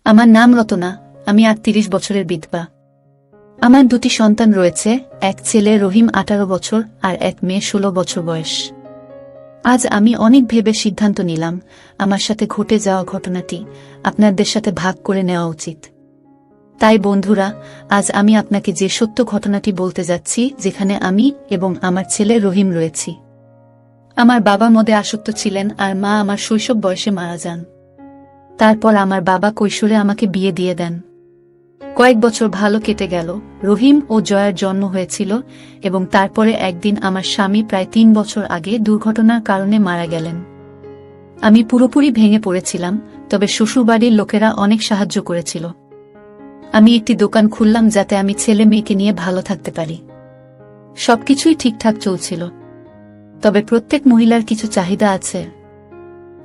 আমার নাম রতনা, আমি ৩৮ বছরের বিধবা। আমার দুটি সন্তান রয়েছে, এক ছেলে রহিম ১৮ বছর আর এক মেয়ে ১৬ বছর বয়স। আজ আমি অনেক ভেবে সিদ্ধান্ত নিলাম আমার সাথে ঘটে যাওয়া ঘটনাটি আপনাদের সাথে ভাগ করে নেওয়া উচিত। তাই বন্ধুরা, আজ আমি আপনাকে যে সত্য ঘটনাটি বলতে যাচ্ছি, যেখানে আমি এবং আমার ছেলে রহিম রয়েছি। আমার বাবা মদে আসক্ত ছিলেন আর মা আমার শৈশব বয়সে মারা যান। তারপর আমার বাবা কৈশোরে আমাকে বিয়ে দিয়ে দেন। কয়েক বছর ভালো কেটে গেল, রহিম ও জয়ার জন্ম হয়েছিল এবং তারপরে একদিন আমার স্বামী প্রায় ৩ বছর আগে দুর্ঘটনার কারণে মারা গেলেন। আমি পুরোপুরি ভেঙে পড়েছিলাম, তবে শ্বশুরবাড়ির লোকেরা অনেক সাহায্য করেছিল। আমি একটি দোকান খুললাম যাতে আমি ছেলে মেয়েকে নিয়ে ভালো থাকতে পারি। সবকিছুই ঠিকঠাক চলছিল, তবে প্রত্যেক মহিলার কিছু চাহিদা আছে।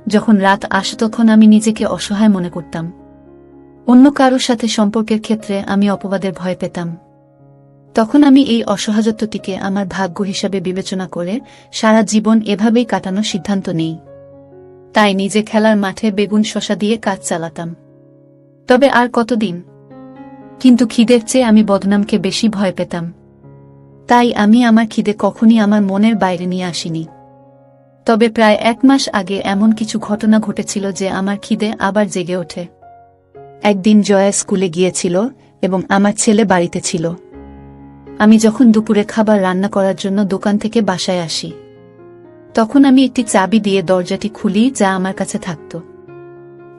যখন রাত আসে তখন আমি নিজেকে অসহায় মনে করতাম। অন্য কারোর সাথে সম্পর্কের ক্ষেত্রে আমি অপবাদের ভয় পেতাম। তখন আমি এই অসহায়ত্বটিকে আমার ভাগ্য হিসাবে বিবেচনা করে সারা জীবন এভাবেই কাটানোর সিদ্ধান্ত নেই। তাই নিজে খেলার মাঠে বেগুন শসা দিয়ে কাজ চালাতাম। তবে আর কতদিন? কিন্তু খিদের চেয়ে আমি বদনামকে বেশি ভয় পেতাম। তাই আমি আমার খিদে কখনই আমার মনের বাইরে নিয়ে আসিনি। তবে প্রায় ১ মাস আগে এমন কিছু ঘটনা ঘটেছিল যে আমার খিদে আবার জেগে ওঠে। একদিন জয়া স্কুলে গিয়েছিল এবং আমার ছেলে বাড়িতে ছিল। আমি যখন দুপুরে খাবার রান্না করার জন্য দোকান থেকে বাসায় আসি, তখন আমি একটি চাবি দিয়ে দরজাটি খুলি যা আমার কাছে থাকত।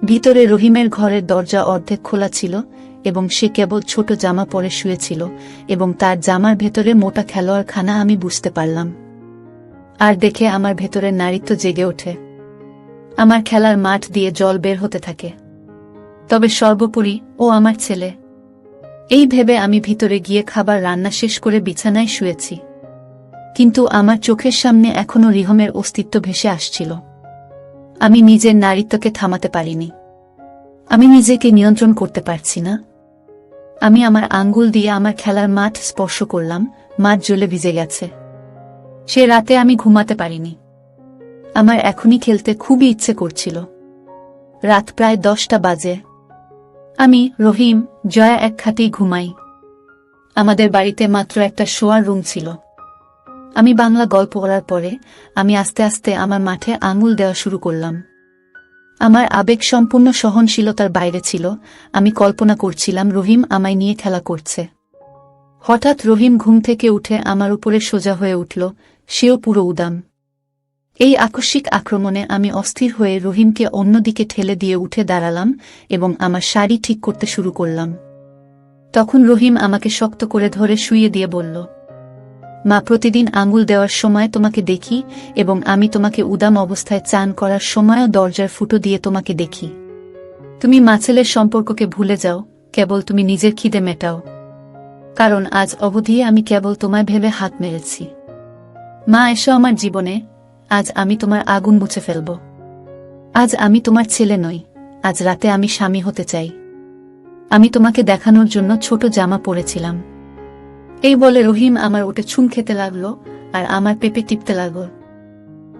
ভিতরে রহিমের ঘরের দরজা অর্ধেক খোলা ছিল এবং সে কেবল ছোট জামা পরে শুয়েছিল এবং তার জামার ভেতরে মোটা খেলোয়াড় খানা আমি বুঝতে পারলাম। আর দেখে আমার ভেতরের নারীত্ব জেগে ওঠে। আমার খেলার মাঠ দিয়ে জল বের হতে থাকে। তবে সর্বোপরি ও আমার ছেলে। এই ভেবে আমি ভিতরে গিয়ে খাবার রান্না শেষ করে বিছানায় শুয়েছি। কিন্তু আমার চোখের সামনে এখনো রিহমের অস্তিত্ব ভেসে আসছিল। আমি নিজের নারীত্বকে থামাতে পারিনি। আমি নিজেকে নিয়ন্ত্রণ করতে পারছি না। আমি আমার আঙ্গুল দিয়ে আমার খেলার মাঠ স্পর্শ করলাম, মাঠ জ্বলে ভিজে গেছে। সে রাতে আমি ঘুমাতে পারিনি। আমার এখনই খেলতে খুবই ইচ্ছে করছিল। রাত প্রায় ১০টা বাজে। আমি, রহিম, জয়া এক খাটেই ঘুমাই। আমাদের বাড়িতে মাত্র একটা শোয়ার রুম ছিল। আমি বাংলা গল্প পড়ার পরে আমি আস্তে আস্তে আমার মাঠে আঙুল দেওয়া শুরু করলাম। আমার আবেগ সম্পূর্ণ সহনশীলতার বাইরে ছিল। আমি কল্পনা করছিলাম রহিম আমায় নিয়ে খেলা করছে। হঠাৎ রহিম ঘুম থেকে উঠে আমার উপরে সোজা হয়ে উঠল, সেও পুরো উদাম। এই আকস্মিক আক্রমণে আমি অস্থির হয়ে রহিমকে অন্যদিকে ঠেলে দিয়ে উঠে দাঁড়ালাম এবং আমার শাড়ি ঠিক করতে শুরু করলাম। তখন রহিম আমাকে শক্ত করে ধরে শুইয়ে দিয়ে বলল, মা, প্রতিদিন আঙুল দেওয়ার সময় তোমাকে দেখি এবং আমি তোমাকে উদাম অবস্থায় চান করার সময়ও দরজার ফুটো দিয়ে তোমাকে দেখি। তুমি মা ছেলের সম্পর্ককে ভুলে যাও, কেবল তুমি নিজের খিদে মেটাও। কারণ আজ অবধি আমি কেবল তোমায় ভেবে হাত মেরেছি। মা, এসো আমার জীবনে। আজ আমি তোমার আগুন মুছে ফেলব। আজ আমি তোমার ছেলে নই, আজ রাতে আমি স্বামী হতে চাই। আমি তোমাকে দেখানোর জন্য ছোট জামা পরেছিলাম। এই বলে রহিম আমার ওটে চুম খেতে লাগলো আর আমার পেপে টিপতে লাগল।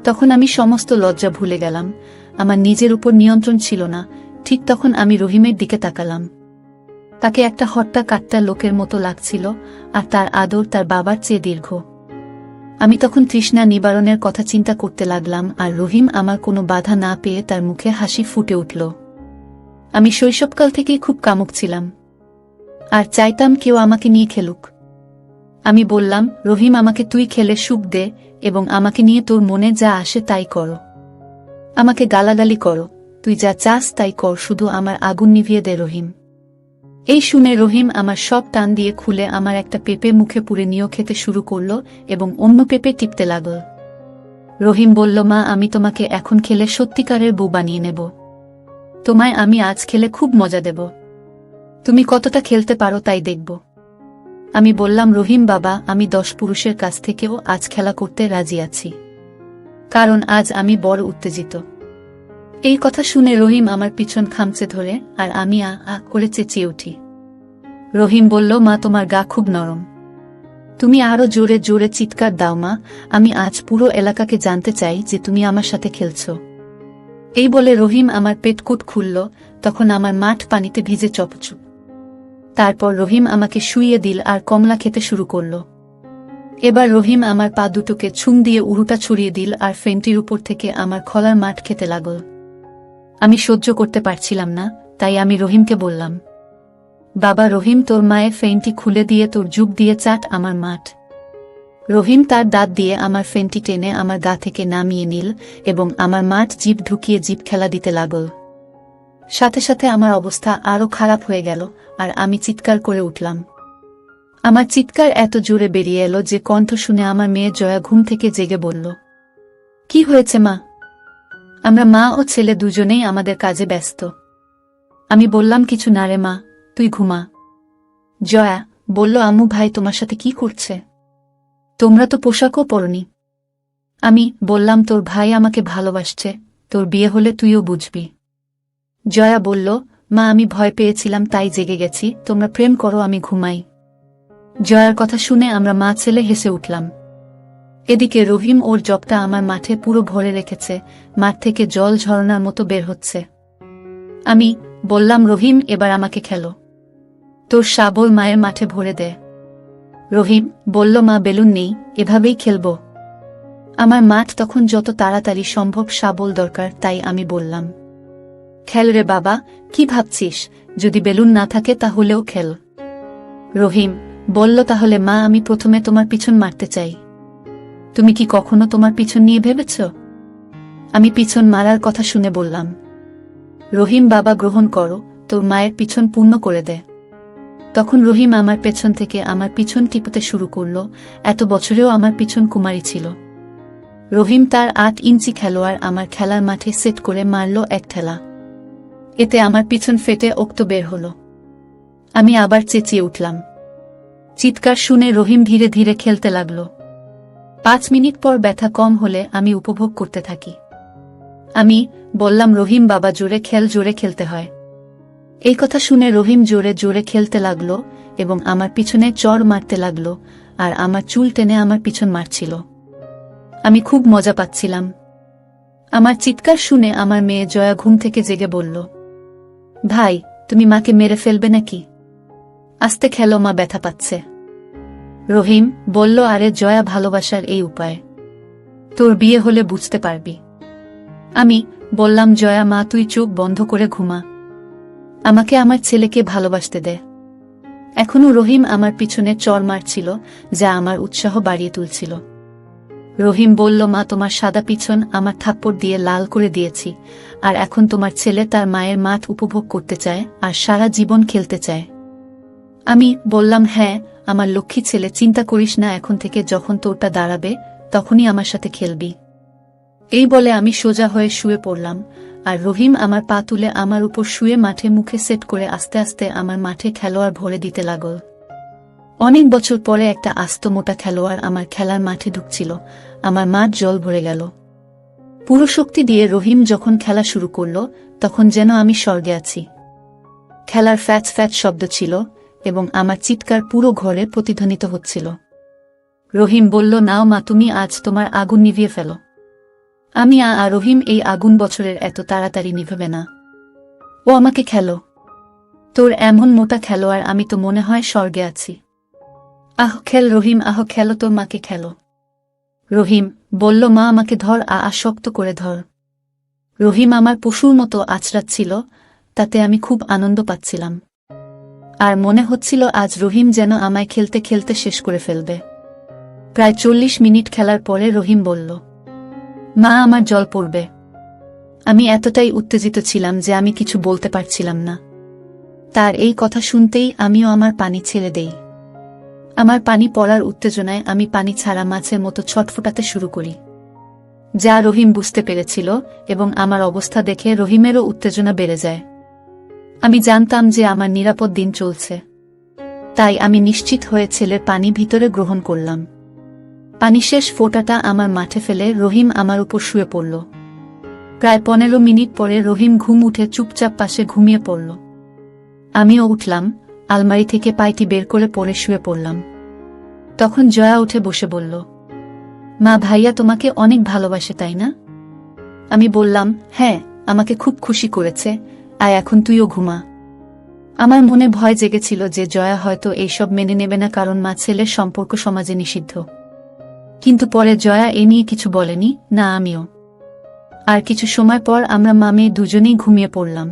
তখন আমি সমস্ত লজ্জা ভুলে গেলাম। আমার নিজের উপর নিয়ন্ত্রণ ছিল না। ঠিক তখন আমি রহিমের দিকে তাকালাম। তাকে একটা হট্টা কাট্টা লোকের মতো লাগছিল আর তার আদর তার বাবার চেয়ে দীর্ঘ। আমি তখন তৃষ্ণা নিবারণের কথা চিন্তা করতে লাগলাম আর রহিম আমার কোনো বাধা না পেয়ে তার মুখে হাসি ফুটে উঠল। আমি শৈশবকাল থেকেই খুব কামুক ছিলাম আর চাইতাম কেউ আমাকে নিয়ে খেলুক। আমি বললাম, রহিম, আমাকে তুই খেলে সুখ দে এবং আমাকে নিয়ে তোর মনে যা আসে তাই করো। আমাকে গালাগালি করো, তুই যা চাস তাই কর, শুধু আমার আগুন নিভিয়ে দে রহিম। এই শুনে রহিম আমার সব টান দিয়ে খুলে আমার একটা পেঁপে মুখে পুরে নিয়েও খেতে শুরু করল এবং অন্য পেঁপে টিপতে লাগল। রহিম বলল, মা, আমি তোমাকে এখন খেলে সত্যিকারের বউ বানিয়ে নেব। তোমায় আমি আজ খেলে খুব মজা দেব। তুমি কতটা খেলতে পারো তাই দেখব। আমি বললাম, রহিম বাবা, আমি 10 পুরুষের কাছ থেকেও আজ খেলা করতে রাজি আছি, কারণ আজ আমি বড় উত্তেজিত। এই কথা শুনে রহিম আমার পিছন খামচে ধরে আর আমি আ আ করে চেঁচিয়ে উঠি। রহিম বলল, মা, তোমার গা খুব নরম। তুমি আরো জোরে জোরে চিৎকার দাও মা, আমি আজ পুরো এলাকাকে জানতে চাই যে তুমি আমার সাথে খেলছ। এই বলে রহিম আমার পেটকুট খুলল, তখন আমার মাঠ পানিতে ভিজে চপচপ। তারপর রহিম আমাকে শুইয়ে দিল আর কমলা খেতে শুরু করল। এবার রহিম আমার পা দুটোকে ছুম দিয়ে উড়ুটা ছড়িয়ে দিল আর ফেন্টির উপর থেকে আমার খলার মাঠ খেতে লাগল। আমি সহ্য করতে পারছিলাম না, তাই আমি রহিমকে বললাম, বাবা রহিম, তোর মায়ের ফেন্টি খুলে দিয়ে তোর জুব দিয়ে চাট আমার মাঠ। রহিম তার দাঁত দিয়ে আমার ফেন্টি টেনে আমার গা থেকে নামিয়ে নিল এবং আমার মাঠ জিভ ঢুকিয়ে জিভ খেলা দিতে লাগল। সাথে সাথে আমার অবস্থা আরও খারাপ হয়ে গেল আর আমি চিৎকার করে উঠলাম। আমার চিৎকার এত জোরে বেরিয়ে এলো যে কণ্ঠ শুনে আমার মেয়ে জয়া ঘুম থেকে জেগে বলল, কি হয়েছে মা? আমরা মা ও ছেলে দুজনেই আমাদের কাজে ব্যস্ত। আমি বললাম, কিছু না রে মা, তুই ঘুমা। জয়া বলল, আম্মু ভাই তোমার সাথে কি করছে? তোমরা তো পোশাকও পরনি। আমি বললাম, তোর ভাই আমাকে ভালোবাসছে, তোর বিয়ে হলে তুইও বুঝবি। জয়া বলল, মা আমি ভয় পেয়েছিলাম তাই জেগে গেছি, তোমরা প্রেম করো, আমি ঘুমাই। জয়ার কথা শুনে আমরা মা ছেলে হেসে উঠলাম। এদিকে রহিম ওর জবটা আমার মাঠে পুরো ভরে রেখেছে, মাঠ থেকে জল ঝরনার মতো বের হচ্ছে। আমি বললাম, রহিম এবার আমাকে খেলো, তোর শাবল মায়ের মাঠে ভরে দে। রহিম বলল, মা বেলুন নেই, এভাবেই খেলব। আমার মাঠ তখন যত তাড়াতাড়ি সম্ভব শাবল দরকার, তাই আমি বললাম, খেল রে বাবা, কি ভাবছিস? যদি বেলুন না থাকে তাহলেও খেল। রহিম বলল, তাহলে মা আমি প্রথমে তোমার পিছন মারতে চাই। তুমি কি কখনো তোমার পিছন নিয়ে ভেবেছ? আমি পিছন মারার কথা শুনে বললাম, রহিম বাবা গ্রহণ করো, তোর মায়ের পিছন পূর্ণ করে দে। তখন রহিম আমার পেছন থেকে আমার পিছন টিপতে শুরু করল। এত বছরেও আমার পিছন কুমারী ছিল। রহিম তার 8 ইঞ্চি খেলোয়াড় আমার খেলার মাঠে সেট করে মারল এক ঠেলা। এতে আমার পিছন ফেটে রক্ত বের হল। আমি আবার চেঁচিয়ে উঠলাম। চিৎকার শুনে রহিম ধীরে ধীরে খেলতে লাগল। 5 মিনিট পর ব্যথা কম হলে আমি উপভোগ করতে থাকি। আমি বললাম, রহিম বাবা জোরে খেল, জোরে খেলতে হয়। এই কথা শুনে রহিম জোরে জোরে খেলতে লাগল এবং আমার পিছনে চড় মারতে লাগল আর আমার চুল টেনে আমার পিছন মারছিল। আমি খুব মজা পাচ্ছিলাম। আমার চিৎকার শুনে আমার মেয়ে জয়া ঘুম থেকে জেগে বলল, ভাই তুমি মাকে মেরে ফেলবে নাকি? আস্তে খেলো, মা ব্যথা পাচ্ছে। রহিম বলল, আরে জয়া, ভালোবাসার এই উপায় তোর বিয়ে হলে বুঝতে পারবি। আমি বললাম, জয়া মা তুই চোখ বন্ধ করে ঘুমা, আমাকে আমার ছেলেকে ভালোবাসতে দে। এখনও রহিম আমার পিছনে চড় মারছিল, যা আমার উৎসাহ বাড়িয়ে তুলছিল। রহিম বলল, মা তোমার সাদা পিছন আমার থাপ্পড় দিয়ে লাল করে দিয়েছি, আর এখন তোমার ছেলে তার মায়ের মাঠ উপভোগ করতে চায় আর সারা জীবন খেলতে চায়। আমি বললাম, হ্যাঁ আমার লক্ষ্মী ছেলে, চিন্তা করিস না, এখন থেকে যখন তোরটা দাঁড়াবে তখনই আমার সাথে খেলবি। এই বলে আমি সোজা হয়ে শুয়ে পড়লাম আর রহিম আমার পা তুলে আমার উপর শুয়ে মাঠে মুখে সেট করে আস্তে আস্তে আমার মাঠে খেলোয়াড় ভরে দিতে লাগল। অনেক বছর পরে একটা আস্ত মোটা খেলোয়াড় আমার খেলার মাঠে ঢুকছিল। আমার মাঠ জল ভরে গেল। পুরো শক্তি দিয়ে রহিম যখন খেলা শুরু করল তখন যেন আমি স্বর্গে আছি। খেলার ফ্যাচ ফ্যাচ শব্দ ছিল এবং আমার চিৎকার পুরো ঘরে প্রতিধ্বনিত হচ্ছিল। রহিম বলল, নাও মা, তুমি আজ তোমার আগুন নিভিয়ে ফেলো। আমি রহিম, এই আগুন বছরের এত তাড়াতাড়ি নিভাবে না, ও আমাকে খেলো। তোর এমন মোটা খেলোয়াড়, আমি তো মনে হয় স্বর্গে আছি। আহ খেল রহিম, আহ খেলো, তোর মাকে খেলো। রহিম বলল, মা আমাকে ধর, শক্ত করে ধর। রহিম আমার পশুর মতো আছড়াচ্ছিল, তাতে আমি খুব আনন্দ পাচ্ছিলাম। আর মনে হচ্ছিল আজ রহিম যেন আমায় খেলতে খেলতে শেষ করে ফেলবে। প্রায় 40 মিনিট খেলার পরে রহিম বলল, মা আমার জল পড়বে। আমি এতটাই উত্তেজিত ছিলাম যে আমি কিছু বলতে পারছিলাম না। তার এই কথা শুনতেই আমিও আমার পানি ছেড়ে দেই। আমার পানি পড়ার উত্তেজনায় আমি পানি ছাড়া মাছের মতো ছটফটাতে শুরু করি, যা রহিম বুঝতে পেরেছিল এবং আমার অবস্থা দেখে রহিমেরও উত্তেজনা বেড়ে যায়। আমি জানতাম যে আমার নিরাপদ দিন চলছে, তাই আমি নিশ্চিত হয়ে ছেলের পানি ভিতরে গ্রহণ করলাম। পানি শেষ ফোঁটাটা আমার মাঠে ফেলে রহিম আমার উপর শুয়ে পড়ল। প্রায় 15 মিনিট পরে রহিম ঘুম উঠে চুপচাপ পাশে ঘুমিয়ে পড়ল। আমিও উঠলাম, আলমারি থেকে পাইটি বের করে পরে শুয়ে পড়লাম। তখন জয়া উঠে বসে বলল, মা ভাইয়া তোমাকে অনেক ভালোবাসে তাই না? আমি বললাম, হ্যাঁ আমাকে খুব খুশি করেছে, আয় এখন তুইও ঘুমা। আমার মনে ভয় জেগেছিল যে জয়া হয়তো এইসব মেনে নেবে না, কারণ মা ছেলের সম্পর্ক সমাজে নিষিদ্ধ। কিন্তু পরে জয়া এ নিয়ে কিছু বলেনি, না আমিও। আর কিছু সময় পর আমরা মা মেয়ে দুজনেই ঘুমিয়ে পড়লাম।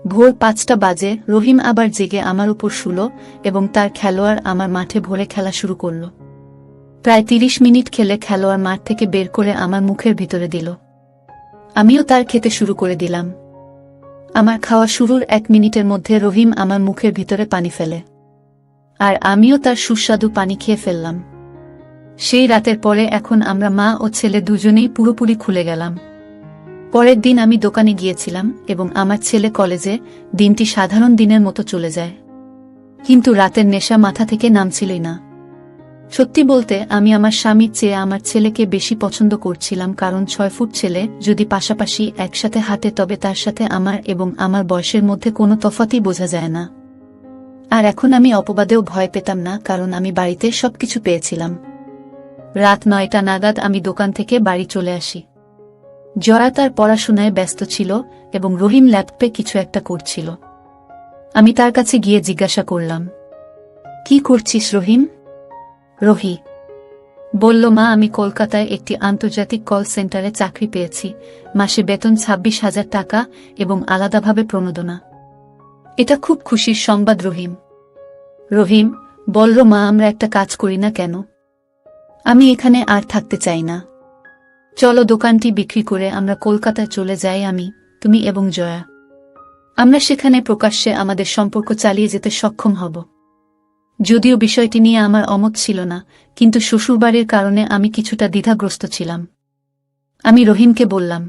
ভোর 5টা বাজে রহিম আবার জেগে আমার উপর শুলো এবং তার খেলোয়াড় আমার মাঠে ভরে খেলা শুরু করল। প্রায় 30 মিনিট খেলে খেলোয়াড় মাঠ থেকে বের করে আমার মুখের ভিতরে দিল। আমিও তার খেতে শুরু করে দিলাম। আমার খাওয়া শুরুর 1 মিনিটের মধ্যে রহিম আমার মুখের ভিতরে পানি ফেলে, আর আমিও তার সুস্বাদু পানি খেয়ে ফেললাম। সেই রাতের পরে এখন আমরা মা ও ছেলে দুজনেই পুরোপুরি খুলে গেলাম। পরের দিন আমি দোকানে গিয়েছিলাম এবং আমার ছেলে কলেজে। দিনটি সাধারণ দিনের মতো চলে যায়, কিন্তু রাতের নেশা মাথা থেকে নামছিলই না। সত্যি বলতে আমি আমার স্বামীর চেয়ে আমার ছেলেকে বেশি পছন্দ করছিলাম, কারণ 6 ফুট ছেলে যদি পাশাপাশি একসাথে হাঁটে তবে তার সাথে আমার এবং আমার বয়সের মধ্যে কোনো তফাতই বোঝা যায় না। আর এখন আমি অপবাদেও ভয় পেতাম না, কারণ আমি বাড়িতে সবকিছু পেয়েছিলাম। রাত 9টা নাগাদ আমি দোকান থেকে বাড়ি চলে আসি। জয়া তার পড়াশোনায় ব্যস্ত ছিল এবং রহিম ল্যাপটপে কিছু একটা করছিল। আমি তার কাছে গিয়ে জিজ্ঞাসা করলাম, কি করছিস রহিম? রহি বলল, মা আমি কলকাতায় একটি আন্তর্জাতিক কল সেন্টারে চাকরি পেয়েছি, মাসে বেতন 26,000 টাকা এবং আলাদাভাবে প্রণোদনা। এটা খুব খুশির সংবাদ রহিম। রহিম বলল, মা আমরা একটা কাজ করি না কেন? আমি এখানে আর থাকতে চাই না। চলো দোকানটি বিক্রি করে আমরা কলকাতায় চলে যাই, আমি, তুমি এবং জয়া। আমরা সেখানে প্রকাশ্যে আমাদের সম্পর্ক চালিয়ে যেতে সক্ষম হব। যদিও বিষয়টি নিয়ে আমার অমত ছিল না, কিন্তু শ্বশুরবাড়ির কারণে আমি কিছুটা দ্বিধাগ্রস্ত ছিলাম। আমি রহিমকে বললাম,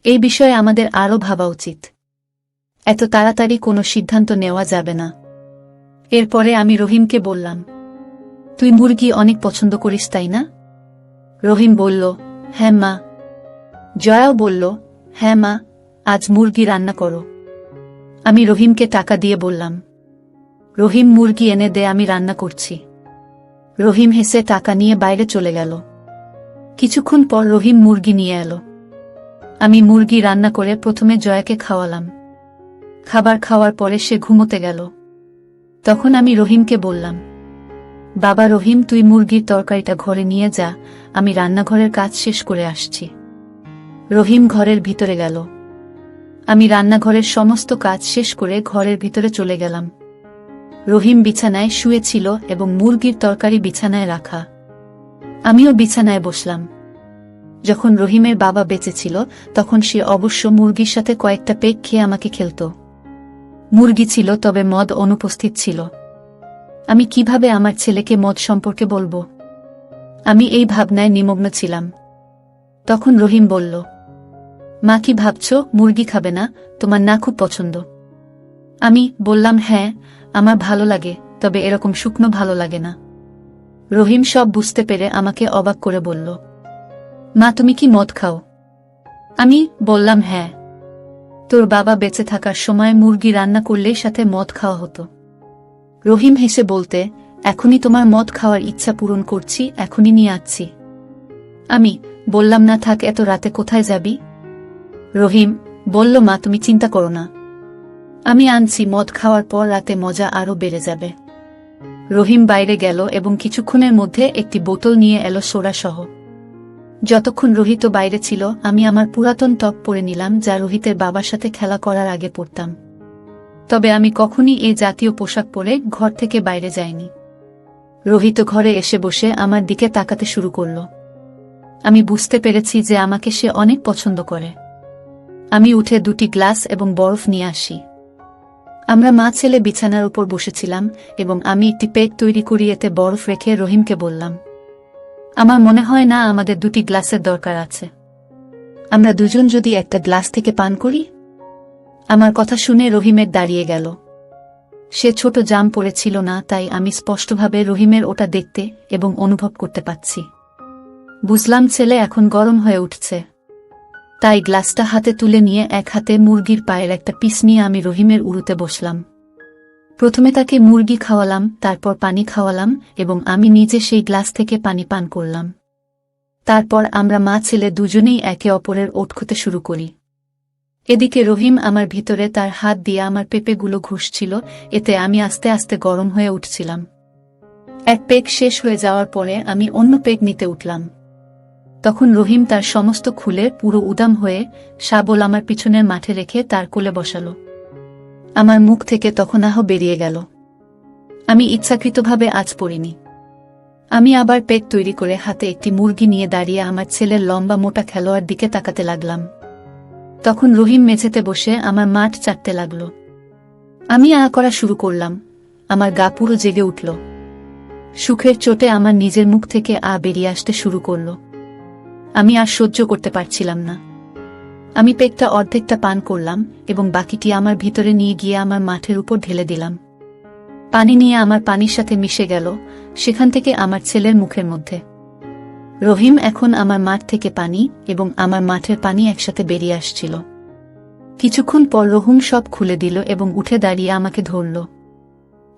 এই বিষয়ে আমাদের আরও ভাবা উচিত। এত তাড়াতাড়ি কোনো সিদ্ধান্ত নেওয়া যাবে না। এরপরে আমি রহিমকে বললাম, তুই মুরগি অনেক পছন্দ করিস তাই না? রহিম বলল, হ্যাঁ মা। জয়াও বলল, হ্যাঁ মা, আজ মুরগি রান্না করো। আমি রহিমকে টাকা দিয়ে বললাম, রহিম মুরগি এনে দে, আমি রান্না করছি। রহিম হেসে টাকা নিয়ে বাইরে চলে গেল। কিছুক্ষণ পর রহিম মুরগি নিয়ে এলো। আমি মুরগি রান্না করে প্রথমে জয়াকে খাওয়ালাম। খাবার খাওয়ার পরে সে ঘুমোতে গেল। তখন আমি রহিমকে বললাম, বাবা রহিম তুই মুরগির তরকারিটা ঘরে নিয়ে যা, আমি রান্নাঘরের কাজ শেষ করে আসছি। রহিম ঘরের ভিতরে গেল। আমি রান্নাঘরের সমস্ত কাজ শেষ করে ঘরের ভিতরে চলে গেলাম। রহিম বিছানায় শুয়েছিল এবং মুরগির তরকারি বিছানায় রাখা। আমিও বিছানায় বসলাম। যখন রহিমের বাবা বেঁচে ছিল তখন সে অবশ্য মুরগির সাথে কয়েকটা পেগ খেয়ে আমাকে খেলত। মুরগি ছিল তবে মদ অনুপস্থিত ছিল। আমি কিভাবে আমার ছেলেকে মদ সম্পর্কে বলবো? আমি এই ভাবনায় নিমগ্ন ছিলাম। তখন রহিম বলল, মা কি ভাবছ, মুরগি খাবে না? তোমার না খুব পছন্দ? আমি বললাম, হ্যাঁ আমার ভালো লাগে, তবে এরকম শুকনো ভালো লাগে না। রহিম সব বুঝতে পেরে আমাকে অবাক করে বলল, মা তুমি কি মদ খাও? আমি বললাম, হ্যাঁ। তোর বাবা বেঁচে থাকার সময় মুরগি রান্না করলেই সাথে মদ খাওয়া হতো। রহিম হেসে বলতে, এখনই তোমার মদ খাওয়ার ইচ্ছা পূরণ করছি, এখনই নিয়ে আসছি। আমি বললাম, না থাক, এত রাতে কোথায় যাবি? রহিম বলল, মা তুমি চিন্তা করো না, আমি আনছি, মদ খাওয়ার পর রাতে মজা আরও বেড়ে যাবে। রহিম বাইরে গেল এবং কিছুক্ষণের মধ্যে একটি বোতল নিয়ে এলো সোডা সহ। যতক্ষণ রোহিত বাইরে ছিল আমি আমার পুরাতন টপ পরে নিলাম, যা রোহিতের বাবার সাথে খেলা করার আগে পরতাম। তবে আমি কখনই এই জাতীয় পোশাক পরে ঘর থেকে বাইরে যাইনি। রোহিত ঘরে এসে বসে আমার দিকে তাকাতে শুরু করল। আমি বুঝতে পেরেছি যে আমাকে সে অনেক পছন্দ করে। আমি উঠে 2টি গ্লাস এবং বরফ নিয়ে আসি। আমরা মা ছেলে বিছানার উপর বসেছিলাম এবং আমি একটি পেগ তৈরি করি, এতে বরফ রেখে রহিমকে বললাম, আমার মনে হয় না আমাদের 2টি গ্লাসের দরকার আছে। আমরা দুজন যদি একটা গ্লাস থেকে পান করি? আমার কথা শুনে রহিমের দাঁড়িয়ে গেল। সে ছোট জাম পরেছিল না, তাই আমি স্পষ্টভাবে রহিমের ওটা দেখতে এবং অনুভব করতে পাচ্ছি। বুঝলাম ছেলে এখন গরম হয়ে উঠছে। তাই গ্লাসটা হাতে তুলে নিয়ে এক হাতে মুরগির পায়ের একটা পিস নিয়ে আমি রহিমের উরুতে বসলাম। প্রথমে তাকে মুরগি খাওয়ালাম, তারপর পানি খাওয়ালাম এবং আমি নিজে সেই গ্লাস থেকে পানি পান করলাম। তারপর আমরা মা ছেলে দুজনেই একে অপরের ওঁট খেতে শুরু করি। এদিকে রহিম আমার ভিতরে তার হাত দিয়ে আমার পেঁপেগুলো ঘুষছিল, এতে আমি আস্তে আস্তে গরম হয়ে উঠছিলাম। এক পেগ শেষ হয়ে যাওয়ার পরে আমি অন্য পেগ নিতে উঠলাম। তখন রহিম তার সমস্ত খুলে পুরো উদাম হয়ে শাবল আমার পিছনের মাঠে রেখে তার কোলে বসালো। আমার মুখ থেকে তখন আহ বেরিয়ে গেল। আমি ইচ্ছাকৃতভাবে আজ পড়িনি। আমি আবার পেগ তৈরি করে হাতে একটি মুরগি নিয়ে দাঁড়িয়ে আমার ছেলের লম্বা মোটা খেলোয়াড় দিকে তাকাতে লাগলাম। তখন রহিম মেঝেতে বসে আমার মাঠ চাটতে লাগল। আমি করা শুরু করলাম। আমার গা পুরো জেগে উঠল। সুখের চোটে আমার নিজের মুখ থেকে বেরিয়ে আসতে শুরু করল। আমি আর সহ্য করতে পারছিলাম না। আমি পেগটা অর্ধেকটা পান করলাম এবং বাকিটি আমার ভিতরে নিয়ে গিয়ে আমার মাঠের উপর ঢেলে দিলাম। পানি নিয়ে আমার পানির সাথে মিশে গেল, সেখান থেকে আমার ছেলের মুখের মধ্যে। রহিম এখন আমার মাঠ থেকে পানি এবং আমার মাঠের পানি একসাথে বেরিয়ে আসছিল। কিছুক্ষণ পর রহিম সব খুলে দিল এবং উঠে দাঁড়িয়ে আমাকে ধরল।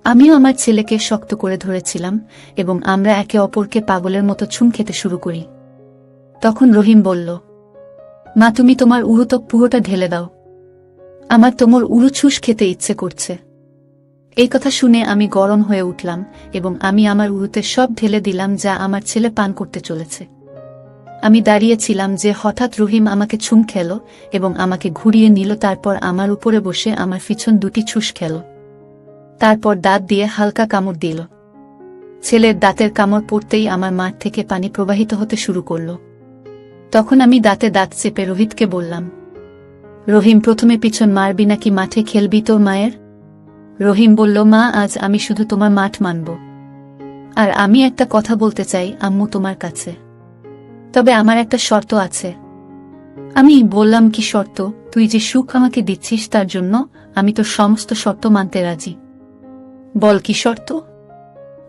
আমিও আমার ছেলেকে শক্ত করে ধরেছিলাম এবং আমরা একে অপরকে পাগলের মতো চুম খেতে শুরু করি। তখন রহিম বলল, মা তুমি তোমার উড়ো তো পুরোটা ঢেলে দাও, আমার তোমার উড়ো ছুস খেতে ইচ্ছে করছে। এই কথা শুনে আমি গরম হয়ে উঠলাম এবং আমি আমার উড়োতে সব ঢেলে দিলাম যা আমার ছেলে পান করতে চলেছে। আমি দাঁড়িয়েছিলাম যে হঠাৎ রহিম আমাকে চুম খেল এবং আমাকে ঘুরিয়ে নিল, তারপর আমার উপরে বসে আমার পিছন দুটি ছুস খেল। তারপর দাঁত দিয়ে হালকা কামড় দিল। ছেলের দাঁতের কামড় পড়তেই আমার মাঠ থেকে পানি প্রবাহিত হতে শুরু করল। তখন আমি দাঁতে দাঁত চেপে রোহিতকে বললাম, রহিম প্রথমে পিছন মারবি নাকি মাঠে খেলবি তোর মায়ের? রহিম বলল, মা আজ আমি শুধু তোমার মাঠ মানব। আর আমি একটা কথা বলতে চাই আম্মু তোমার কাছে, তবে আমার একটা শর্ত আছে। আমি বললাম, কি শর্ত? তুই যে সুখ আমাকে দিচ্ছিস তার জন্য আমি তোর সমস্ত শর্ত মানতে রাজি। বল কি শর্ত?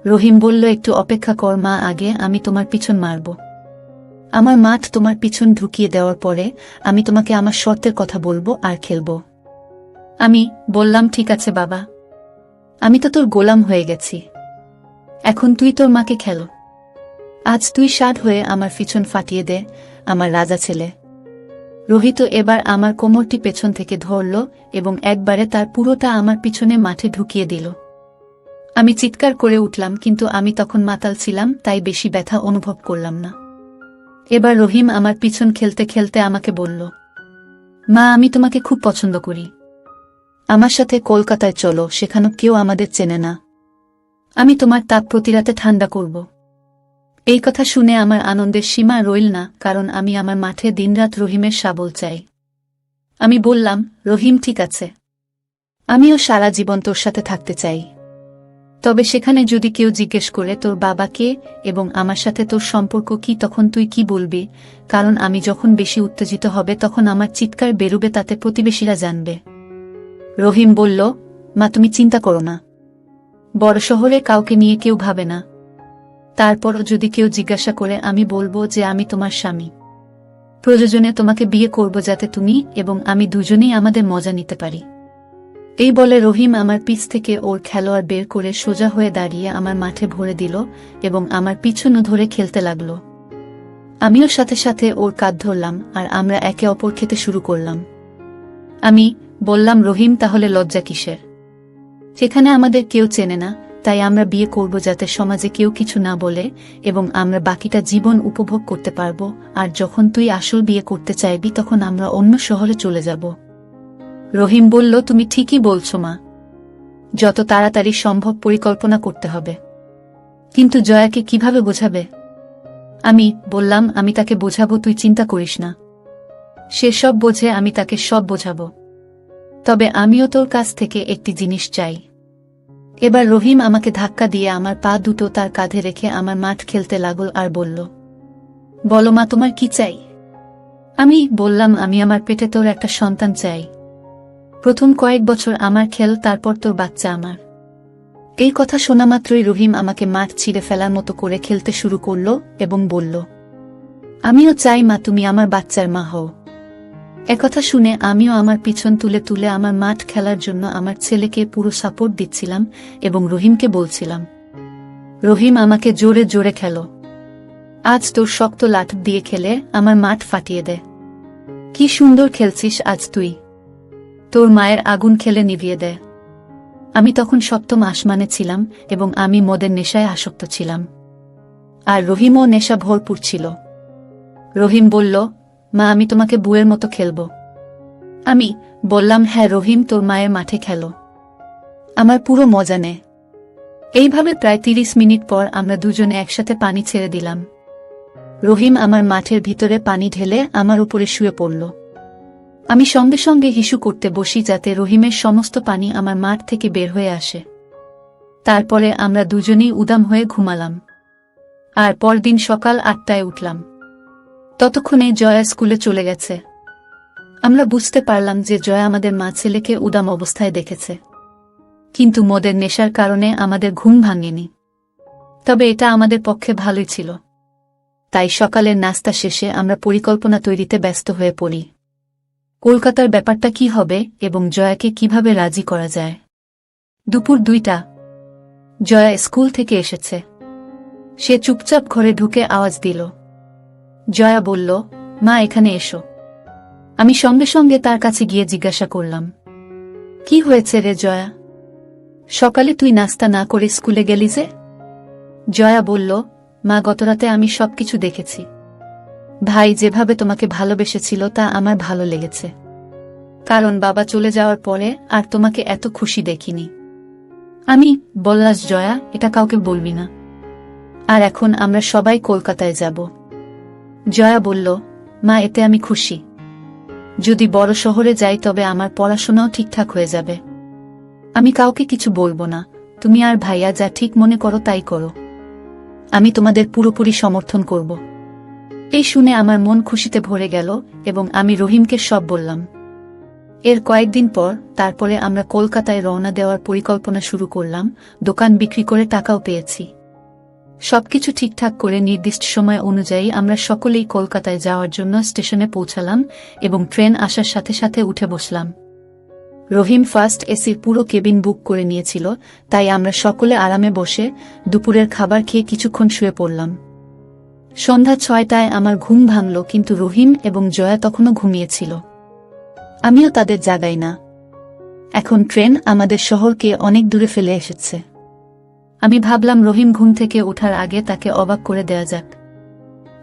রহিম বলল, একটু অপেক্ষা কর মা, আগে আমি তোমার পিছন মারব। আমার মাঠ তোমার পিছন ঢুকিয়ে দেওয়ার পরে আমি তোমাকে আমার শর্তের কথা বলবো আর খেলব। আমি বললাম, ঠিক আছে বাবা, আমি তো তোর গোলাম হয়ে গেছি, এখন তুই তোর মাকে খেলো। আজ তুই ষাট হয়ে আমার পিছন ফাটিয়ে দে, আমার রাজা ছেলে। রোহিত এবার আমার কোমরটি পেছন থেকে ধরল এবং একবারে তার পুরোটা আমার পিছনে মাঠে ঢুকিয়ে দিল। আমি চিৎকার করে উঠলাম, কিন্তু আমি তখন মাতাল ছিলাম, তাই বেশি ব্যথা অনুভব করলাম না। এবার রহিম আমার পিছন খেলতে খেলতে আমাকে বলল, মা আমি তোমাকে খুব পছন্দ করি, আমার সাথে কলকাতায় চলো, সেখানে কেউ আমাদের চেনে না, আমি তোমার তাপ প্রতি রাতে ঠান্ডা করব। এই কথা শুনে আমার আনন্দের সীমা রইল না, কারণ আমি আমার মাঠে দিনরাত রহিমের শাবল চাই। আমি বললাম, রহিম ঠিক আছে, আমিও সারা জীবন তোর সাথে থাকতে চাই, তবে সেখানে যদি কেউ জিজ্ঞেস করে তোর বাবা কে এবং আমার সাথে তোর সম্পর্ক কি, তখন তুই কি বলবি? কারণ আমি যখন বেশি উত্তেজিত হবে তখন আমার চিৎকার বেরুবে, তাতে প্রতিবেশীরা জানবে। রহিম বলল, মা তুমি চিন্তা করো না, বড় শহরে কাউকে নিয়ে কেউ ভাবে না, তারপরও যদি কেউ জিজ্ঞাসা করে আমি বলবো যে আমি তোমার স্বামী, প্রয়োজনে তোমাকে বিয়ে করব যাতে তুমি এবং আমি দুজনেই আমাদের মজা নিতে পারি। এই বলে রহিম আমার পিছ থেকে ওর খেলোয়াড় বের করে সোজা হয়ে দাঁড়িয়ে আমার মাঠে ভরে দিল এবং আমার পিছনও ধরে খেলতে লাগলো। আমিও সাথে সাথে ওর কাঁধ ধরলাম আর আমরা একে অপর খেতে শুরু করলাম। আমি বললাম, রহিম তাহলে লজ্জা কিসের? সেখানে আমাদের কেউ চেনে না, তাই আমরা বিয়ে করব যাতে সমাজে কেউ কিছু না বলে এবং আমরা বাকিটা জীবন উপভোগ করতে পারব, আর যখন তুই আসল বিয়ে করতে চাইবি তখন আমরা অন্য শহরে চলে যাব। রহিম বলল, তুমি ঠিকই বলছো মা, যত তাড়াতাড়ি সম্ভব পরিকল্পনা করতে হবে। কিন্তু জয়াকে কিভাবে বোঝাবে? আমি বললাম, আমি তাকে বোঝাবো, তুই চিন্তা করিস না, সে সব বোঝে, আমি তাকে সব বোঝাবো। তবে আমিও তোর কাছ থেকে একটি জিনিস চাই। এবার রহিম আমাকে ধাক্কা দিয়ে আমার পা দুটো তার কাঁধে রেখে আমার মাঠ খেলতে লাগল আর বলল, বলো মা তোমার কি চাই? আমি বললাম, আমি আমার পেটে তোর একটা সন্তান চাই, প্রথম কয়েক বছর আমার খেল, তারপর তোর বাচ্চা আমার। এই কথা শোনা মাত্রই রহিম আমাকে মাঠ ছিঁড়ে ফেলার মতো করে খেলতে শুরু করল এবং বলল, আমিও চাই মা তুমি আমার বাচ্চার মা হও। একথা শুনে আমিও আমার পিছন তুলে তুলে আমার মাঠ খেলার জন্য আমার ছেলেকে পুরো সাপোর্ট দিচ্ছিলাম এবং রহিমকে বলছিলাম, রহিম আমাকে জোরে জোরে খেলো, আজ তোর শক্ত লাঠ দিয়ে খেলে আমার মাঠ ফাটিয়ে দে। কি সুন্দর খেলছিস আজ তুই। তোর মায়ের আগুন খেলে নিভিয়ে দেয়। আমি তখন সপ্তম আসমানে ছিলাম এবং আমি মদের নেশায় আসক্ত ছিলাম। আর রহিমও নেশা ভরপুর ছিল। রহিম বলল, মা আমি তোমাকে বুয়ের মতো খেলব। আমি বললাম, হ্যাঁ রহিম, তোর মায়ের মাঠে খেলো, আমার পুরো মজা নে। এইভাবে প্রায় 30 মিনিট পর আমরা দুজনে একসাথে পানি ছেড়ে দিলাম। রহিম আমার মাঠের ভিতরে পানি ঢেলে আমার উপরে শুয়ে পড়ল। আমি সঙ্গে সঙ্গে হিসু করতে বসি যাতে রহিমের সমস্ত পানি আমার মাঠ থেকে বের হয়ে আসে। তারপরে আমরা দুজনেই উদাম হয়ে ঘুমালাম। আর পরদিন সকাল 8টায় উঠলাম। ততক্ষণে জয়া স্কুলে চলে গেছে। আমরা বুঝতে পারলাম যে জয়া আমাদের মা ছেলেকে উদাম অবস্থায় দেখেছে, কিন্তু মদের নেশার কারণে আমাদের ঘুম ভাঙেনি। তবে এটা আমাদের পক্ষে ভালোই ছিল। তাই সকালের নাস্তা শেষে আমরা পরিকল্পনা তৈরিতে ব্যস্ত হয়ে পড়ি। কলকাতার ব্যাপারটা কি হবে এবং জয়াকে কিভাবে রাজি করা যায়। দুপুর 2টা। জয়া স্কুল থেকে এসেছে। সে চুপচাপ ঘরে ঢুকে আওয়াজ দিল। জয়া বলল, মা এখানে এসো। আমি সঙ্গে সঙ্গে তার কাছে গিয়ে জিজ্ঞাসা করলাম, কি হয়েছে রে জয়া? সকালে তুই নাস্তা না করে স্কুলে গেলি যে? জয়া বলল, মা গতরাতে আমি সবকিছু দেখেছি। ভাই যেভাবে তোমাকে ভালোবেসেছিল তা আমার ভালো লেগেছে, কারণ বাবা চলে যাওয়ার পরে আর তোমাকে এত খুশি দেখিনি। আমি বললাস, জয়া এটা কাউকে বলবি না। আর এখন আমরা সবাই কলকাতায় যাব। জয়া বলল, মা এতে আমি খুশি। যদি বড় শহরে যাই তবে আমার পড়াশোনাও ঠিকঠাক হয়ে যাবে। আমি কাউকে কিছু বলবো না, তুমি আর ভাইয়া যা ঠিক মনে করো তাই করো। আমি তোমাদের পুরোপুরি সমর্থন করব। এই শুনে আমার মন খুশিতে ভরে গেল এবং আমি রহিমকে সব বললাম। এর কয়েকদিন পর তারপরে আমরা কলকাতায় রওনা দেওয়ার পরিকল্পনা শুরু করলাম। দোকান বিক্রি করে টাকাও পেয়েছি। সবকিছু ঠিকঠাক করে নির্দিষ্ট সময় অনুযায়ী আমরা সকলেই কলকাতায় যাওয়ার জন্য স্টেশনে পৌঁছালাম এবং ট্রেন আসার সাথে সাথে উঠে বসলাম। রহিম ফার্স্ট এসির পুরো কেবিন বুক করে নিয়েছিল, তাই আমরা সকলে আরামে বসে দুপুরের খাবার খেয়ে কিছুক্ষণ শুয়ে পড়লাম। সন্ধ্যা 6টায় আমার ঘুম ভাঙল, কিন্তু রহিম এবং জয়া তখনও ঘুমিয়েছিল। আমিও তাদের জাগাই না। এখন ট্রেন আমাদের শহরকে অনেক দূরে ফেলে এসেছে। আমি ভাবলাম রহিম ঘুম থেকে ওঠার আগে তাকে অবাক করে দেয়া যাক।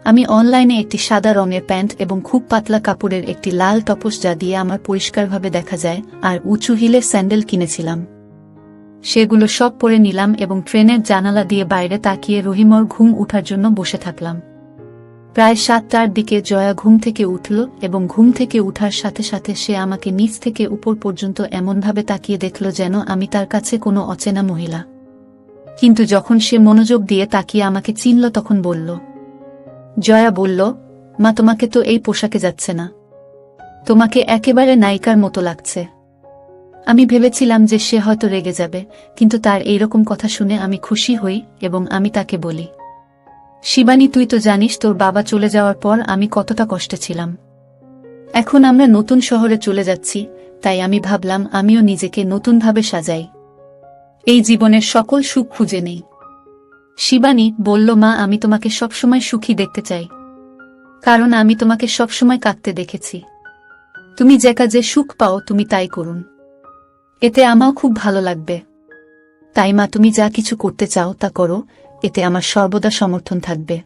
আমি অনলাইনে একটি সাদা রঙের প্যান্ট এবং খুব পাতলা কাপড়ের একটি লাল টপস, যা দিয়ে আমার পরিষ্কারভাবে দেখা যায়, আর উঁচু হিলের স্যান্ডেল কিনেছিলাম। সেগুলো সব পরে নিলাম এবং ট্রেনের জানালা দিয়ে বাইরে তাকিয়ে রহিমর ঘুম উঠার জন্য বসে থাকলাম। প্রায় 7টার দিকে জয়া ঘুম থেকে উঠল এবং ঘুম থেকে উঠার সাথে সাথে সে আমাকে নিচ থেকে উপর পর্যন্ত এমনভাবে তাকিয়ে দেখল যেন আমি তার কাছে কোনো অচেনা মহিলা। কিন্তু যখন সে মনোযোগ দিয়ে তাকিয়ে আমাকে চিনল তখন বলল, জয়া বলল, মা তোমাকে তো এই পোশাকে যাচ্ছে না, তোমাকে একেবারে নায়িকার মতো লাগছে। আমি ভেবেছিলাম যে সে হয়তো রেগে যাবে, কিন্তু তার এইরকম কথা শুনে আমি খুশি হই এবং আমি তাকে বলি, শিবানী তুই তো জানিস তোর বাবা চলে যাওয়ার পর আমি কতটা কষ্টে ছিলাম। এখন আমরা নতুন শহরে চলে যাচ্ছি, তাই আমি ভাবলাম আমিও নিজেকে নতুনভাবে সাজাই, এই জীবনের সকল সুখ খুঁজে নেই। শিবানী বলল, মা আমি তোমাকে সবসময় সুখী দেখতে চাই, কারণ আমি তোমাকে সবসময় কাঁদতে দেখেছি। তুমি যে কাজে সুখ পাও তুমি তাই করুন, এতে আমাও খুব ভালো লাগবে। তাই মা তুমি যা কিছু করতে চাও তা করো, এতে আমার সর্বদা সমর্থন থাকবে।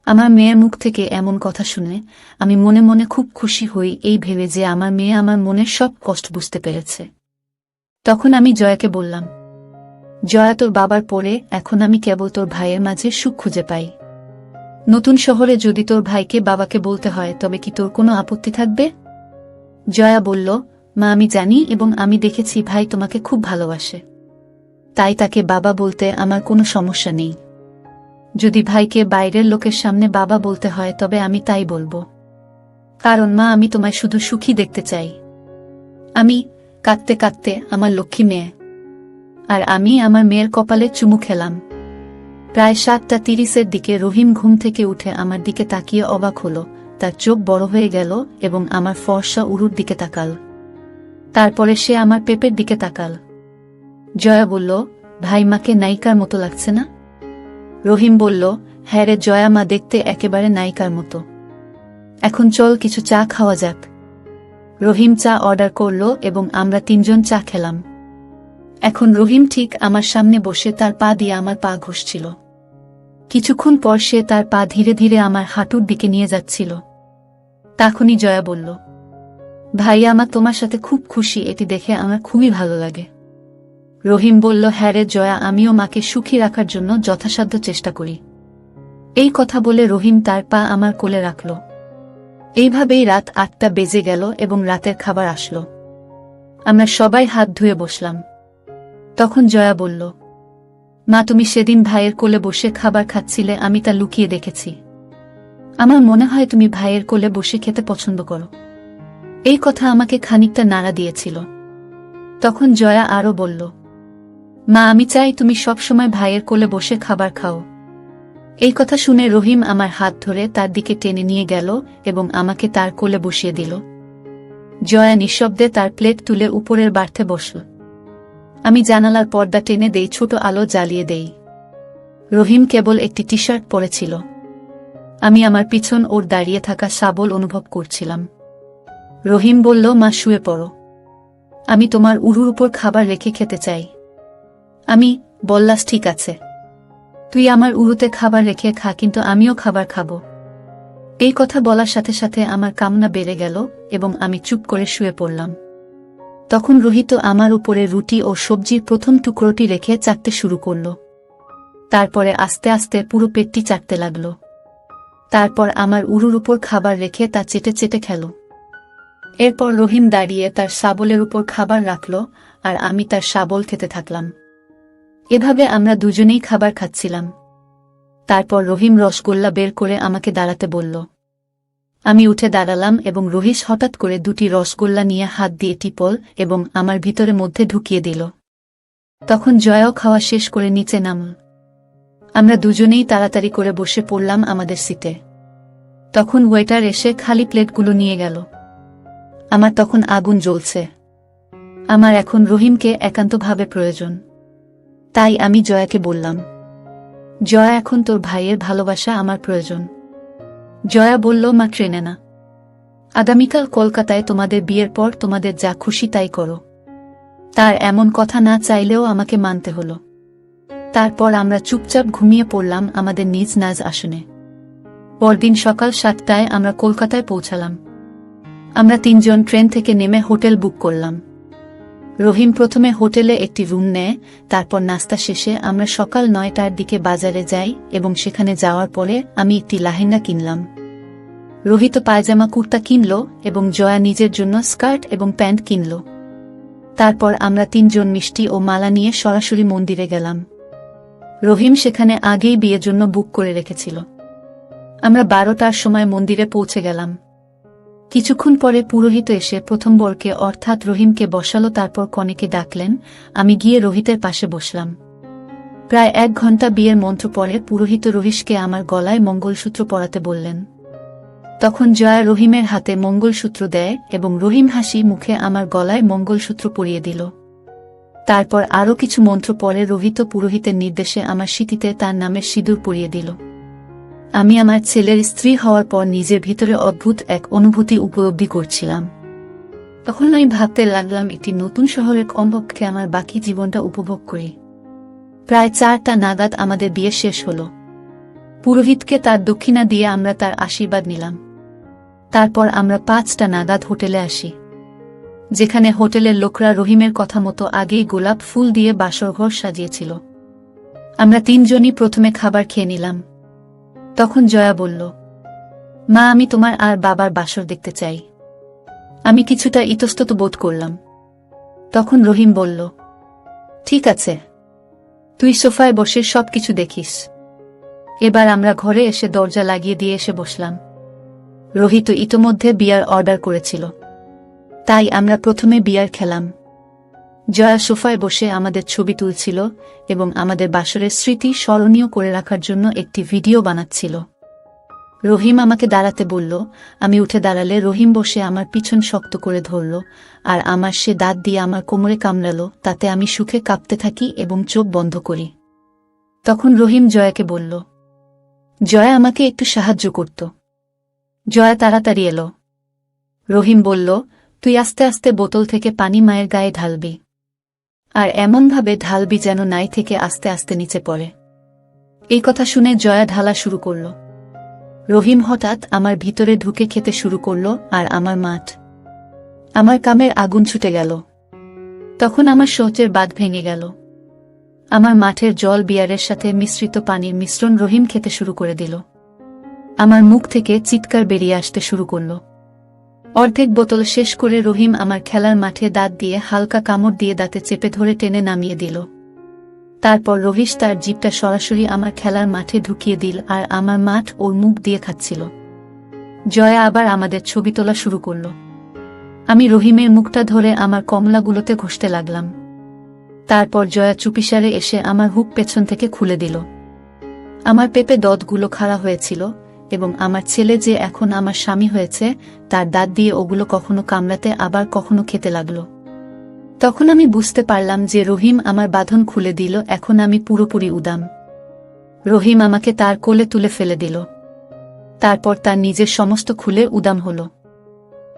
আমার মেয়ের মুখ থেকে এমন কথা শুনে আমি মনে মনে খুব খুশি হই, এই ভেবে যে আমার মেয়ে আমার মনের সব কষ্ট বুঝতে পেরেছে। তখন আমি জয়াকে বললাম, জয়া তোর বাবার পরে এখন আমি কেবল তোর ভাইয়ের মাঝে সুখ খুঁজে পাই। নতুন শহরে যদি তোর ভাইকে বাবাকে বলতে হয় তবে কি তোর কোনো আপত্তি থাকবে? জয়া বলল, মা আমি জানি এবং আমি দেখেছি ভাই তোমাকে খুব ভালোবাসে, তাই তাকে বাবা বলতে আমার কোনো সমস্যা নেই। যদি ভাইকে বাইরের লোকের সামনে বাবা বলতে হয় তবে আমি তাই বলবো, কারণ মা আমি তোমায় শুধু সুখী দেখতে চাই। আমি কাঁদতে কাঁদতে আমার লক্ষ্মী মেয়ে, আর আমি আমার মেয়ের কপালে চুমু খেলাম। প্রায় 7:30 দিকে রহিম ঘুম থেকে উঠে আমার দিকে তাকিয়ে অবাক হল, তার চোখ বড় হয়ে গেল এবং আমার ফর্সা উরুর দিকে তাকাল। তারপরে সে আমার পেপের দিকে তাকাল। জয়া বলল, ভাই মাকে নায়িকার মতো লাগছে না? রহিম বলল, হ্যাঁ রে জয়া, মা দেখতে একেবারে নায়িকার মতো। এখন চল কিছু চা খাওয়া যাক। রহিম চা অর্ডার করল এবং আমরা তিনজন চা খেলাম। এখন রহিম ঠিক আমার সামনে বসে তার পা দিয়ে আমার পা ঘষছিল। কিছুক্ষণ পর সে তার পা ধীরে ধীরে আমার হাঁটুর দিকে নিয়ে যাচ্ছিল। তখনই জয়া বলল, ভাইয়া, আমার তোমার সাথে খুব খুশি, এটি দেখে আমার খুবই ভালো লাগে। রহিম বলল, হ্যাঁ রে জয়া, আমিও মাকে সুখী রাখার জন্য যথাসাধ্য চেষ্টা করি। এই কথা বলে রহিম তার পা আমার কোলে রাখল। এইভাবেই রাত ৮টা বেজে গেল এবং রাতের খাবার আসলো। আমরা সবাই হাত ধুয়ে বসলাম। তখন জয়া বলল, মা, তুমি সেদিন ভাইয়ের কোলে বসে খাবার খাচ্ছিলে, আমি তা লুকিয়ে দেখেছি। আমার মনে হয় তুমি ভাইয়ের কোলে বসে খেতে পছন্দ করো। এই কথা আমাকে খানিকটা নাড়া দিয়েছিল। তখন জয়া আরও বলল, মা, আমি চাই তুমি সবসময় ভাইয়ের কোলে বসে খাবার খাও। এই কথা শুনে রহিম আমার হাত ধরে তার দিকে টেনে নিয়ে গেল এবং আমাকে তার কোলে বসিয়ে দিল। জয়া নিঃশব্দে তার প্লেট তুলে উপরের বার্থে বসল। আমি জানালার পর্দা টেনে দেই, ছোট আলো জ্বালিয়ে দেই। রহিম কেবল একটি টি শার্ট পরেছিল। আমি আমার পিছন ওর দাঁড়িয়ে থাকা সাবল অনুভব করছিলাম। রহিম বলল, মা, শুয়ে পড়ো, আমি তোমার উরুর উপর খাবার রেখে খেতে চাই। আমি বললাম, ঠিক আছে, তুই আমার উরুতে খাবার রেখে খা, কিন্তু আমিও খাবার খাব। এই কথা বলার সাথে সাথে আমার কামনা বেড়ে গেল এবং আমি চুপ করে শুয়ে পড়লাম। তখন রোহিত আমার উপরে রুটি ও সবজির প্রথম টুকরোটি রেখে চাটতে শুরু করল। তারপরে আস্তে আস্তে পুরো পেটটি চাটতে লাগল। তারপর আমার উরুর উপর খাবার রেখে তা চেটে চেটে খেল। এরপর রহিম দাঁড়িয়ে তার শাবলের উপর খাবার রাখল আর আমি তার শাবল খেতে থাকলাম। এভাবে আমরা দুজনেই খাবার খাচ্ছিলাম। তারপর রহিম রসগোল্লা বের করে আমাকে দাঁড়াতে বলল। আমি উঠে দাঁড়ালাম এবং রহিস হঠাৎ করে দুটি রসগোল্লা নিয়ে হাত দিয়ে টিপল এবং আমার ভিতরে মধ্যে ঢুকিয়ে দিল। তখন জয়াও খাওয়া শেষ করে নিচে নামল। আমরা দুজনেই তাড়াতাড়ি করে বসে পড়লাম আমাদের সিটে। তখন ওয়েটার এসে খালি প্লেটগুলো নিয়ে গেল। আমার তখন আগুন জ্বলছে। আমার এখন রহিমকে একান্তভাবে প্রয়োজন। তাই আমি জয়াকে বললাম, জয়া, এখন তোর ভাইয়ের ভালোবাসা আমার প্রয়োজন। জয়া বলল, মা, ট্রেনে না, আগামীকাল কলকাতায় তোমাদের বিয়ের পর তোমাদের যা খুশি তাই করো। তার এমন কথা না চাইলেও আমাকে মানতে হলো। তারপর আমরা চুপচাপ ঘুমিয়ে পড়লাম আমাদের নিজ নাজ আসনে। পরদিন সকাল 7টায় আমরা কলকাতায় পৌঁছালাম। আমরা তিনজন ট্রেন থেকে নেমে হোটেল বুক করলাম। রহিম প্রথমে হোটেলে একটি রুম নেয়। তারপর নাস্তা শেষে আমরা সকাল 9টার দিকে বাজারে যাই এবং সেখানে যাওয়ার পরে আমি একটি লেহেঙ্গা কিনলাম। রোহিত পায়জামা কুর্তা কিনল এবং জয়া নিজের জন্য স্কার্ট এবং প্যান্ট কিনল। তারপর আমরা তিনজন মিষ্টি ও মালা নিয়ে সরাসরি মন্দিরে গেলাম। রহিম সেখানে আগেই বিয়ের জন্য বুক করে রেখেছিল। আমরা 12টার সময় মন্দিরে পৌঁছে গেলাম। কিছুক্ষণ পরে পুরোহিত এসে প্রথম বরকে অর্থাৎ রহিমকে বসালো। তারপর কনেকে ডাকলেন। আমি গিয়ে রোহিতের পাশে বসলাম। প্রায় 1 ঘন্টা বিয়ের মন্ত্র পরে পুরোহিত রহিসকে আমার গলায় মঙ্গলসূত্র পরাতে বললেন। তখন জয়া রহিমের হাতে মঙ্গলসূত্র দেয় এবং রহিম হাসি মুখে আমার গলায় মঙ্গলসূত্র পরিয়ে দিল। তারপর আরও কিছু মন্ত্র পরে রোহিত পুরোহিতের নির্দেশে আমার সিঁথিতে তার নামের সিঁদুর পরিয়ে দিল। আমি আমার ছেলের স্ত্রী হওয়ার পর নিজের ভিতরে অদ্ভুত এক অনুভূতি উপলব্ধি করছিলাম। তখন আমি ভাবতে লাগলাম, একটি নতুন শহরের কমপক্ষে আমার বাকি জীবনটা উপভোগ করি। প্রায় 4টা নাগাদ আমাদের বিয়ে শেষ হল। পুরোহিতকে তার দক্ষিণা দিয়ে আমরা তার আশীর্বাদ নিলাম। তারপর আমরা 5টা নাগাদ হোটেলে আসি, যেখানে হোটেলের লোকরা রহিমের কথা মতো আগেই গোলাপ ফুল দিয়ে বাসরঘর সাজিয়েছিল। আমরা তিনজনই প্রথমে খাবার খেয়ে নিলাম। তখন জয়া বলল, মা, আমি তোমার আর বাবার বাসর দেখতে চাই। আমি কিছুটা ইতস্তত বোধ করলাম। তখন রহিম বলল, ঠিক আছে, তুই সোফায় বসে সবকিছু দেখিস। এবার আমরা ঘরে এসে দরজা লাগিয়ে দিয়ে এসে বসলাম। রোহিত ইতোমধ্যে বিয়ার অর্ডার করেছিল, তাই আমরা প্রথমে বিয়ার খেলাম। জয়া সোফায় বসে আমাদের ছবি তুলছিল এবং আমাদের বাসরের স্মৃতি স্মরণীয় করে রাখার জন্য একটি ভিডিও বানাচ্ছিল। রহিম আমাকে দাঁড়াতে বলল। আমি উঠে দাঁড়ালে রহিম বসে আমার পিছন শক্ত করে ধরল আর আমার সে দাঁত দিয়ে আমার কোমরে কামড়াল। তাতে আমি সুখে কাঁপতে থাকি এবং চোখ বন্ধ করি। তখন রহিম জয়াকে বলল, জয়া আমাকে একটু সাহায্য করত। জয়া তাড়াতাড়ি এলো। রহিম বলল, তুই আস্তে আস্তে বোতল থেকে পানি মায়ের গায়ে ঢালবি, আর এমনভাবে ঢালবি যেন নাই থেকে আস্তে আস্তে নিচে পড়ে। এই কথা শুনে জয়া ঢালা শুরু করল। রহিম হঠাৎ আমার ভিতরে ঢুকে খেতে শুরু করল, আর আমার কামের আগুন ছুটে গেল। তখন আমার শৌচের বাঁধ ভেঙে গেল। আমার মাঠের জল বিয়ারের সাথে মিশ্রিত পানির মিশ্রণ রহিম খেতে শুরু করে দিল। আমার মুখ থেকে চিৎকার বেরিয়ে আসতে শুরু করল। অর্ধেক বোতল শেষ করে রহিম আমার খেলার মাঠে দাঁত দিয়ে হালকা কামড় দিয়ে দাঁতে চেপে ধরে টেনে নামিয়ে দিল। তারপর রহিস তার জিভটা সরাসরি আমার খেলার মাঠে ঢুকিয়ে দিল, আর আমার মাঠ ওর মুখ দিয়ে খাচ্ছিল। জয়া আবার আমাদের ছবি তোলা শুরু করল। আমি রহিমের মুখটা ধরে আমার কমলাগুলোতে ঘষতে লাগলাম। তারপর জয়া চুপিসারে এসে আমার হুক পেছন থেকে খুলে দিল। আমার পেপে দতগুলো খাড়া হয়েছিল, এবং আমার ছেলে যে এখন আমার স্বামী হয়েছে তার দাঁত দিয়ে ওগুলো কখনো কামড়াতে আবার কখনো খেতে লাগল। তখন আমি বুঝতে পারলাম যে রহিম আমার বাঁধন খুলে দিল, এখন আমি পুরোপুরি উদাম। রহিম আমাকে তার কোলে তুলে ফেলে দিল। তারপর তার নিজের সমস্ত খুলে উদাম হল।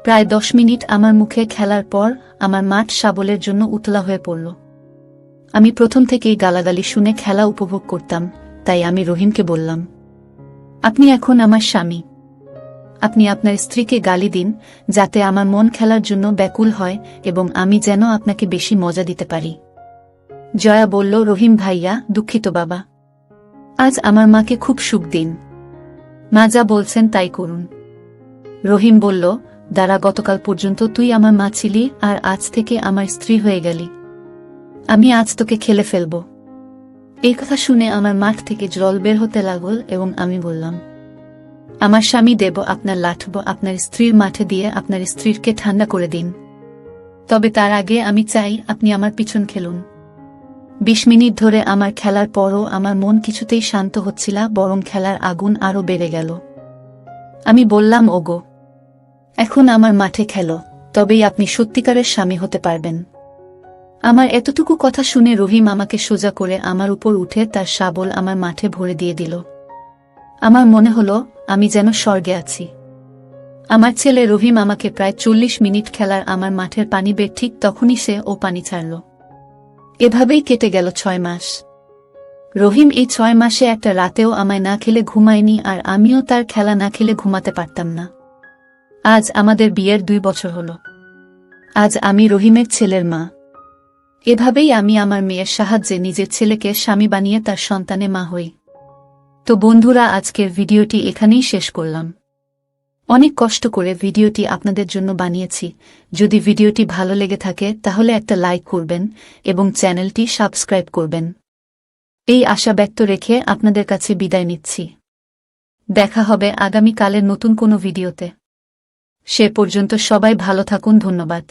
প্রায় 10 মিনিট আমার মুখে খেলার পর আমার মাঠ শাবলের জন্য উতলা হয়ে পড়ল। আমি প্রথম থেকেই গালাগালি শুনে খেলা উপভোগ করতাম, তাই আমি রহিমকে বললাম, আপনি এখন আমার স্বামী। আপনি আপনার স্ত্রীকে গালি দিন, যাতে আমার মন খেলার জন্য ব্যাকুল হয় এবং আমি যেন আপনাকে বেশি মজা দিতে পারি। জয়া বলল, রহিম ভাইয়া, দুঃখিত বাবা। আজ আমার মাকে খুব সুখ দিন। মা যা বলছেন তাই করুন। রহিম বলল, দাঁড়া, গতকাল পর্যন্ত তুই আমার মা ছিলি, আর আজ থেকে আমার স্ত্রী হয়ে গেলি। আমি আজ তোকে খেলে ফেলব। এই কথা শুনে আমার মাঠ থেকে জল বের হতে লাগল, এবং আমি বললাম, আমার স্বামী দেব আপনার লাঠব আপনার স্ত্রীর মাঠে দিয়ে আপনার স্ত্রীকে ঠান্ডা করে দিন। তবে তার আগে আমি চাই আপনি আমার পিছন খেলুন। 20 মিনিট ধরে আমার খেলার পরও আমার মন কিছুতেই শান্ত হচ্ছিল, বরং খেলার আগুন আরো বেড়ে গেল। আমি বললাম, ওগো, এখন আমার মাঠে খেলো, তবেই আপনি সত্যিকারের স্বামী হতে পারবেন। আমার এতটুকু কথা শুনে রহিম আমাকে সোজা করে আমার উপর উঠে তার শাবল আমার মাঠে ভরে দিয়ে দিল। আমার মনে হলো আমি যেন স্বর্গে আছি। আমার ছেলে রহিম আমাকে প্রায় 40 মিনিট খেলার আমার মাঠের পানি বের ঠিক তখনই ও পানি ছাড়ল। এভাবেই কেটে গেল 6 মাস। রহিম এই 6 মাসে একটা রাতেও আমায় না খেলে ঘুমায়নি, আর আমিও তার খেলা না খেলে ঘুমাতে পারতাম না। আজ আমাদের বিয়ের 2 বছর হলো। আজ আমি রহিমের ছেলের মা। এভাবেই আমি আমার মেয়ের সাহায্যে নিজের ছেলেকে স্বামী বানিয়ে তার সন্তানে মা হই। তো বন্ধুরা, আজকের ভিডিওটি এখানেই শেষ করলাম। অনেক কষ্ট করে ভিডিওটি আপনাদের জন্য বানিয়েছি। যদি ভিডিওটি ভালো লেগে থাকে তাহলে একটা লাইক করবেন এবং চ্যানেলটি সাবস্ক্রাইব করবেন। এই আশা ব্যক্ত রেখে আপনাদের কাছে বিদায় নিচ্ছি। দেখা হবে আগামীকালের নতুন কোনো ভিডিওতে। সে পর্যন্ত সবাই ভালো থাকুন। ধন্যবাদ।